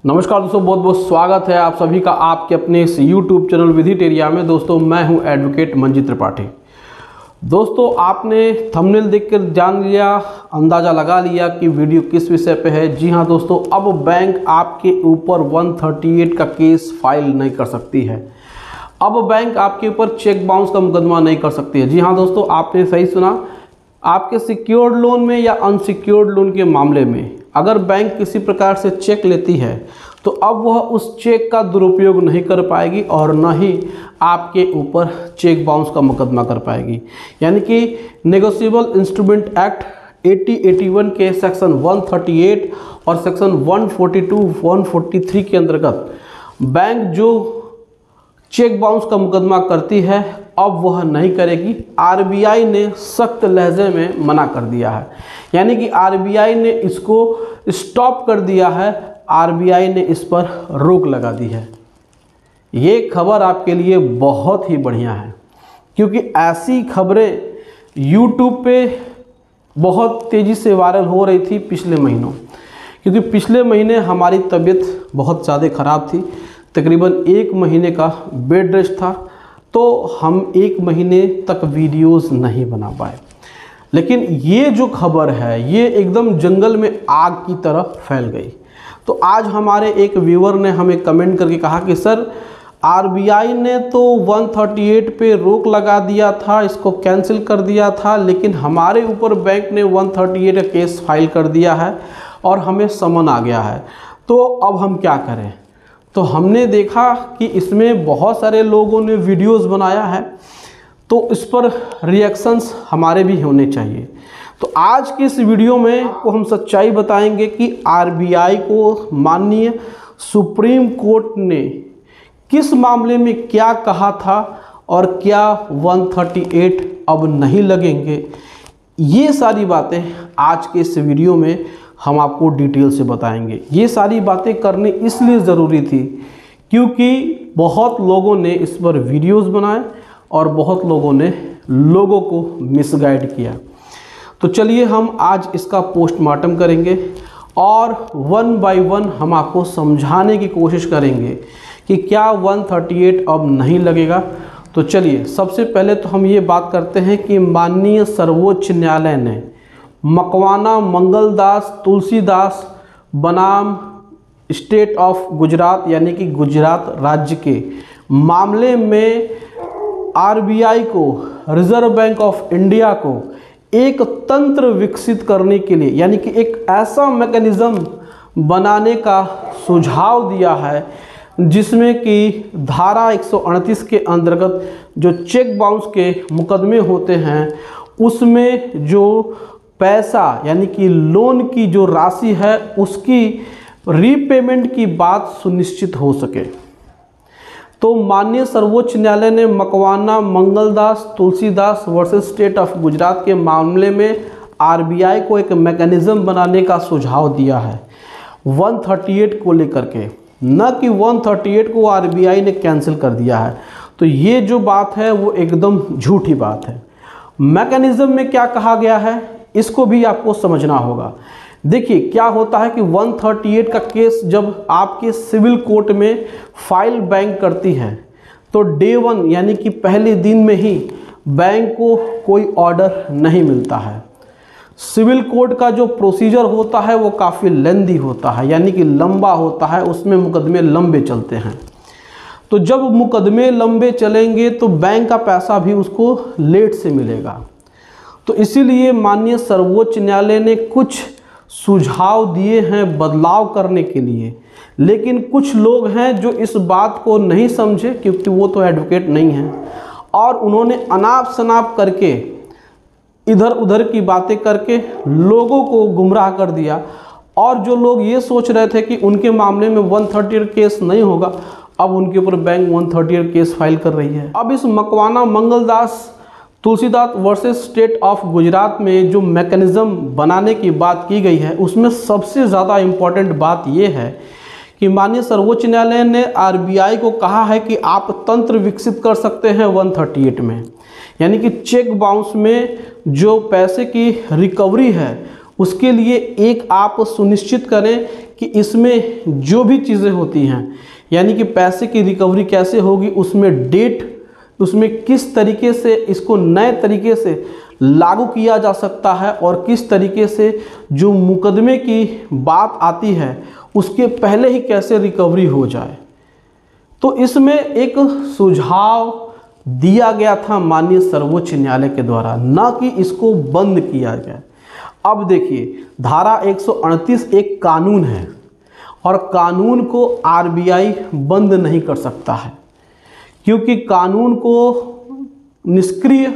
नमस्कार दोस्तों, बहुत बहुत स्वागत है आप सभी का आपके अपने इस YouTube चैनल विधिटेरिया में। दोस्तों मैं हूं एडवोकेट मंजीत त्रिपाठी। दोस्तों आपने थंबनेल देखकर जान लिया, अंदाज़ा लगा लिया कि वीडियो किस विषय पे है। जी हां दोस्तों, अब बैंक आपके ऊपर 138 का केस फाइल नहीं कर सकती है। अब बैंक आपके ऊपर चेक बाउंस का मुकदमा नहीं कर सकती है। जी हाँ दोस्तों, आपने सही सुना। आपके सिक्योर्ड लोन में या अनसिक्योर्ड लोन के मामले में अगर बैंक किसी प्रकार से चेक लेती है तो अब वह उस चेक का दुरुपयोग नहीं कर पाएगी और न ही आपके ऊपर चेक बाउंस का मुकदमा कर पाएगी। यानी कि नेगोशिएबल इंस्ट्रूमेंट एक्ट 8081 के सेक्शन 138 और सेक्शन 142, 143 के अंतर्गत बैंक जो चेक बाउंस का मुकदमा करती है अब वह नहीं करेगी। आरबीआई ने सख्त लहजे में मना कर दिया है, यानी कि आरबीआई ने इसको स्टॉप कर दिया है। आरबीआई ने इस पर रोक लगा दी है। ये खबर आपके लिए बहुत ही बढ़िया है, क्योंकि ऐसी खबरें यूट्यूब पे बहुत तेज़ी से वायरल हो रही थी पिछले महीनों। क्योंकि पिछले महीने हमारी तबीयत बहुत ज़्यादा ख़राब थी, तकरीबन 1 महीने का बेड रेस्ट था, तो हम 1 महीने तक वीडियोस नहीं बना पाए। लेकिन ये जो खबर है ये एकदम जंगल में आग की तरह फैल गई। तो आज हमारे एक व्यूअर ने हमें कमेंट करके कहा कि सर आरबीआई ने तो 138 पे रोक लगा दिया था, इसको कैंसिल कर दिया था, लेकिन हमारे ऊपर बैंक ने 138 का केस फाइल कर दिया है और हमें समन आ गया है, तो अब हम क्या करें। तो हमने देखा कि इसमें बहुत सारे लोगों ने वीडियोस बनाया है, तो इस पर रिएक्शंस हमारे भी होने चाहिए। तो आज की इस वीडियो में को हम सच्चाई बताएंगे कि आरबीआई को माननीय सुप्रीम कोर्ट ने किस मामले में क्या कहा था और क्या 138 अब नहीं लगेंगे। ये सारी बातें आज के इस वीडियो में हम आपको डिटेल से बताएंगे। ये सारी बातें करनी इसलिए ज़रूरी थी क्योंकि बहुत लोगों ने इस पर वीडियोस बनाए और बहुत लोगों ने लोगों को मिसगाइड किया। तो चलिए हम आज इसका पोस्टमार्टम करेंगे और 1 बाय 1 हम आपको समझाने की कोशिश करेंगे कि क्या 138 अब नहीं लगेगा। तो चलिए सबसे पहले तो हम ये बात करते हैं कि माननीय सर्वोच्च न्यायालय ने मकवाना मंगलदास तुलसीदास बनाम स्टेट ऑफ गुजरात यानी कि गुजरात राज्य के मामले में आरबीआई को, रिजर्व बैंक ऑफ इंडिया को एक तंत्र विकसित करने के लिए, यानी कि एक ऐसा मैकेनिज़्म बनाने का सुझाव दिया है जिसमें कि धारा 138 के अंतर्गत जो चेक बाउंस के मुकदमे होते हैं उसमें जो पैसा यानी कि लोन की जो राशि है उसकी रीपेमेंट की बात सुनिश्चित हो सके। तो माननीय सर्वोच्च न्यायालय ने Makwana Mangaldas Tulsidas versus state of Gujarat के मामले में आरबीआई को एक मैकेनिज़्म बनाने का सुझाव दिया है 138 को लेकर के, न कि 138 को आरबीआई ने कैंसिल कर दिया है। तो ये जो बात है वो एकदम झूठी बात है। मैकेनिज़्म में क्या कहा गया है इसको भी आपको समझना होगा। देखिए क्या होता है कि 138 का केस जब आपके सिविल कोर्ट में फाइल बैंक करती है तो डे 1 यानी कि पहले दिन में ही बैंक को कोई ऑर्डर नहीं मिलता है। सिविल कोर्ट का जो प्रोसीजर होता है वो काफ़ी लेंदी होता है, यानी कि लंबा होता है, उसमें मुकदमे लंबे चलते हैं। तो जब मुकदमे लंबे चलेंगे तो बैंक का पैसा भी उसको लेट से मिलेगा। तो इसीलिए माननीय सर्वोच्च न्यायालय ने कुछ सुझाव दिए हैं बदलाव करने के लिए, लेकिन कुछ लोग हैं जो इस बात को नहीं समझे क्योंकि वो तो एडवोकेट नहीं हैं और उन्होंने अनाप शनाप करके इधर उधर की बातें करके लोगों को गुमराह कर दिया। और जो लोग ये सोच रहे थे कि उनके मामले में 138 केस नहीं होगा, अब उनके ऊपर बैंक 138 केस फाइल कर रही है। अब इस Makwana Mangaldas Tulsidas versus state of Gujarat में जो मैकेनिज़्म बनाने की बात की गई है उसमें सबसे ज़्यादा इम्पॉर्टेंट बात यह है कि माननीय सर्वोच्च न्यायालय ने आरबीआई को कहा है कि आप तंत्र विकसित कर सकते हैं 138 में, यानी कि चेक बाउंस में जो पैसे की रिकवरी है उसके लिए एक आप सुनिश्चित करें कि इसमें जो भी चीज़ें होती हैं, यानी कि पैसे की रिकवरी कैसे होगी, उसमें डेट, उसमें किस तरीके से इसको नए तरीके से लागू किया जा सकता है और किस तरीके से जो मुकदमे की बात आती है उसके पहले ही कैसे रिकवरी हो जाए। तो इसमें एक सुझाव दिया गया था माननीय सर्वोच्च न्यायालय के द्वारा, ना कि इसको बंद किया गया। अब देखिए, धारा 138 एक कानून है और कानून को आरबीआई बंद नहीं कर सकता है, क्योंकि कानून को निष्क्रिय,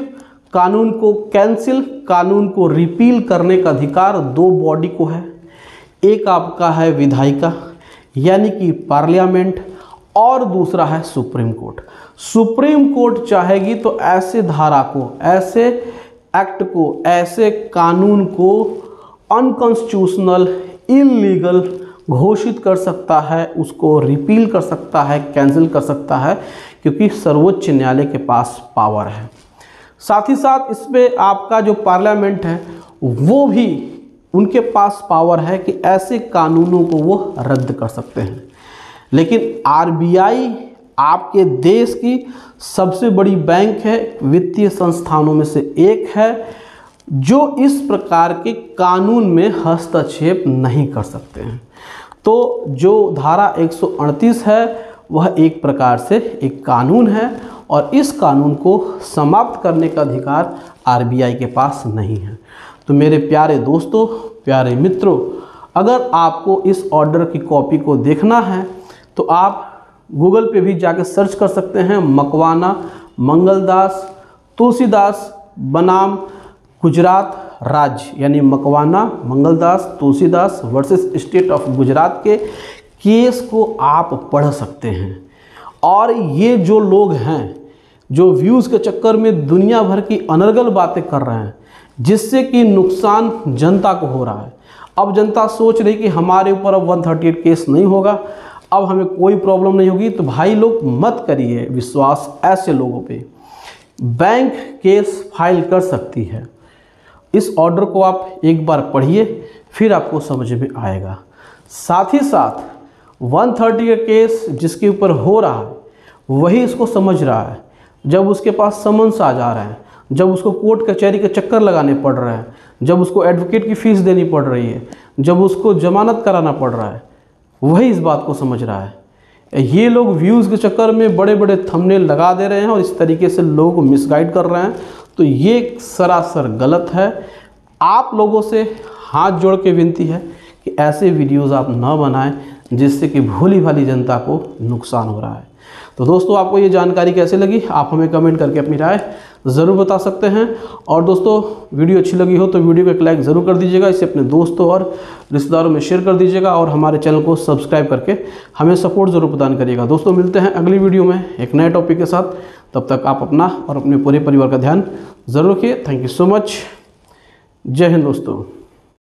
कानून को कैंसिल, कानून को रिपील करने का अधिकार दो बॉडी को है। एक आपका है विधायिका यानी कि पार्लियामेंट, और दूसरा है सुप्रीम कोर्ट। सुप्रीम कोर्ट चाहेगी तो ऐसे धारा को, ऐसे एक्ट को, ऐसे कानून को अनकॉन्स्टिट्यूशनल, इलीगल घोषित कर सकता है, उसको रिपील कर सकता है, कैंसिल कर सकता है, क्योंकि सर्वोच्च न्यायालय के पास पावर है। साथ ही साथ इसमें आपका जो पार्लियामेंट है वो भी, उनके पास पावर है कि ऐसे कानूनों को वो रद्द कर सकते हैं। लेकिन आरबीआई आपके देश की सबसे बड़ी बैंक है, वित्तीय संस्थानों में से एक है, जो इस प्रकार के कानून में हस्तक्षेप नहीं कर सकते हैं। तो जो धारा 138 है वह एक प्रकार से एक कानून है और इस कानून को समाप्त करने का अधिकार आरबीआई के पास नहीं है। तो मेरे प्यारे दोस्तों, प्यारे मित्रों, अगर आपको इस ऑर्डर की कॉपी को देखना है तो आप गूगल पे भी जाकर सर्च कर सकते हैं, मकवाना मंगलदास तुलसीदास बनाम गुजरात राज्य, यानी Makwana Mangaldas Tulsidas versus state of Gujarat के केस को आप पढ़ सकते हैं। और ये जो लोग हैं जो व्यूज़ के चक्कर में दुनिया भर की अनर्गल बातें कर रहे हैं, जिससे कि नुकसान जनता को हो रहा है। अब जनता सोच रही कि हमारे ऊपर अब 138 केस नहीं होगा, अब हमें कोई प्रॉब्लम नहीं होगी। तो भाई लोग मत करिए विश्वास ऐसे लोगों पे। बैंक केस फाइल कर सकती है। इस ऑर्डर को आप एक बार पढ़िए, फिर आपको समझ में आएगा। साथ ही साथ 138 केस जिसके ऊपर हो रहा है वही इसको समझ रहा है। जब उसके पास समन्स आ जा रहे हैं, जब उसको कोर्ट कचहरी के चक्कर लगाने पड़ रहे हैं, जब उसको एडवोकेट की फ़ीस देनी पड़ रही है, जब उसको जमानत कराना पड़ रहा है, वही इस बात को समझ रहा है। ये लोग व्यूज़ के चक्कर में बड़े बड़े थंबनेल लगा दे रहे हैं और इस तरीके से लोगों को मिसगाइड कर रहे हैं। तो ये सरासर गलत है। आप लोगों से हाथ जोड़ के विनती है कि ऐसे वीडियोज़ आप न बनाएं जिससे कि भोली भाली जनता को नुकसान हो रहा है। तो दोस्तों, आपको ये जानकारी कैसे लगी आप हमें कमेंट करके अपनी राय ज़रूर बता सकते हैं। और दोस्तों, वीडियो अच्छी लगी हो तो वीडियो को एक लाइक ज़रूर कर दीजिएगा, इसे अपने दोस्तों और रिश्तेदारों में शेयर कर दीजिएगा और हमारे चैनल को सब्सक्राइब करके हमें सपोर्ट ज़रूर प्रदान करिएगा। दोस्तों, मिलते हैं अगली वीडियो में एक नए टॉपिक के साथ। तब तक आप अपना और अपने पूरे परिवार का ध्यान ज़रूर रखिए। Thank you so much. जय हिंद दोस्तों।